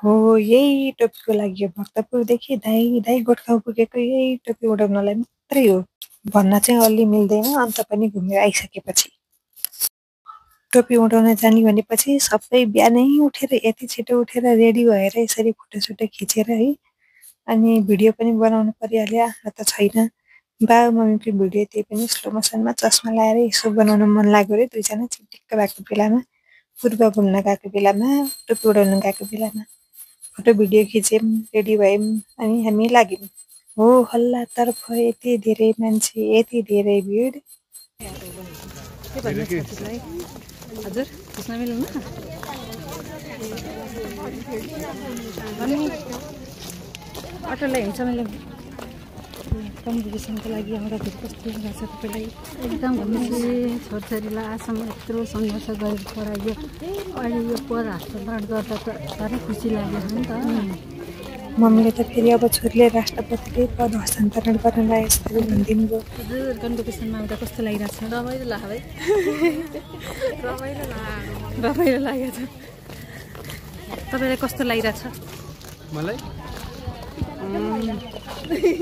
हो यही टोपीको लागि हो भक्तपुरदेखि धाइ धाइ गोठगाउँ पुगेको यही टोपी उडाउनलाई मात्रै हो भन्न चाहिँ अलि मिल्दैन अन्त पनि घुमेर आइसकेपछि टोपी उडाउन जाने भनेपछि सबै बिहानै उठेर यति छिटो उठेर रेडी भएर यसरी फोटोसोटो खिचेर है अनि भिडियो पनि बनाउनु परिहाल्यो आफ्नो त छैन बाबु मम्मीको भिडियो त्यही पनि स्लो मोसनमा चस्मा लाएर यसो बनाउन मन लाग्यो अरे दुईजना चिटिक्क भएको बेलामा पूर्व घुम्न गएको बेलामा टोपी उडाउन गएको बेलामा फोटो भिडियो खिच्यौँ रेडी भयौँ अनि हामी लाग्यौँ हो हल्लातर्फ यति धेरै मान्छे यति धेरै भिड हजुर खिच्न मिल्नु अटोलाई हिँड्छ मैले कम्पिटिसनको लागि आउँदाखेरि कस्तो लाग्छ तपाईँलाई एकदम खुसी छोरछोरीलाई आजसम्म यत्रो सङ्घर्ष गरेर पढाइयो अहिले यो पद हस्तान्तरण गर्दा त साह्रै खुसी लाग्यो नि त मम्मीले त फेरि अब छोरीले राष्ट्रपतिकै पद हस्तान्तरण गर्न लागेको भनिदिनु भयो हजुर कम्पिटिसनमा आउँदा कस्तो लागिरहेको छ रमाइलो लाग्यो है रमाइलो लागेको छ तपाईँलाई कस्तो लागिरहेको छ मलाई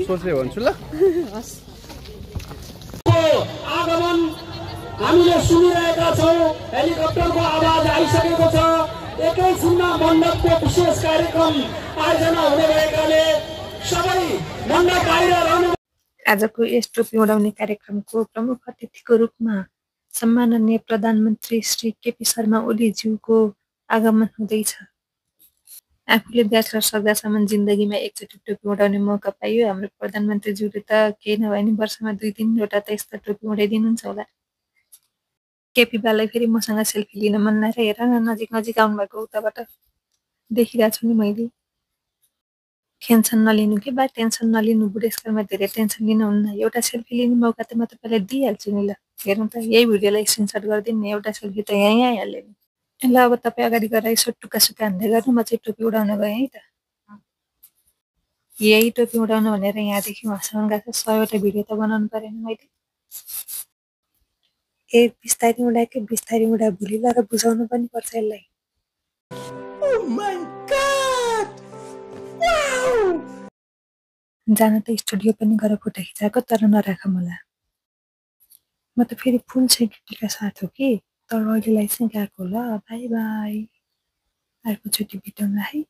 सोच्दै भन्छु ल हस् आगमन हामीले सुनिरहेका छौँ हेलिकप्टरको आवाज आइसकेको छ एकैछिनमा मण्डपको विशेष कार्यक्रम आयोजना हुने भएकाले सबै मण्डप बाहिर रहनु आजको यस टोपी उडाउने कार्यक्रमको प्रमुख अतिथिको रूपमा सम्माननीय प्रधानमन्त्री श्री केपी शर्मा ओलीज्यूको आगमन हुँदैछ आफूले ब्याचलर सक्दासम्म जिन्दगीमा एकचोटि टोपी उडाउने मौका पाइयो हाम्रो प्रधानमन्त्रीज्यूले त केही नभए नि वर्षमा 2-3वटा त यस्ता टोपी उडाइदिनुहुन्छ होला केपी बालाई फेरि मसँग सेल्फी लिन मन लागेर हेर न नजिक नजिक आउनुभएको उताबाट देखिरहेको छु नि मैले टेन्सन नलिनु के बा टेन्सन नलिनु बुढेसकालमा धेरै टेन्सन लिनुहुन्न एउटा सेल्फी लिने मौका त म तपाईँलाई दिइहाल्छु नि ल हेर्नु त यही भिडियोलाई स्क्रिनसट गरिदिनु नि एउटा सेल्फी त यहीँ आइहाल्यो नि ल अब तपाईँ अगाडि गएर यसो टुक्का हान्दै गर्नु म चाहिँ टोपी उडाउन गएँ है त यही टोपी उडाउन भनेर यहाँदेखि वहाँसम्म गएको 100वटा भिडियो त बनाउनु परेन मैले ए बिस्तारै उडाएकै बिस्तारै उडा भोलि लगाएर बुझाउनु पनि पर्छ यसलाई जान त स्टुडियो पनि गएर फोटो खिचाएको तर नराख मलाई म त फेरि फुल सेक्युरिटीका साथ हो कि तर अहिलेलाई चाहिँ गएको ल बाई बाई अर्कोचोटि भेटौँला है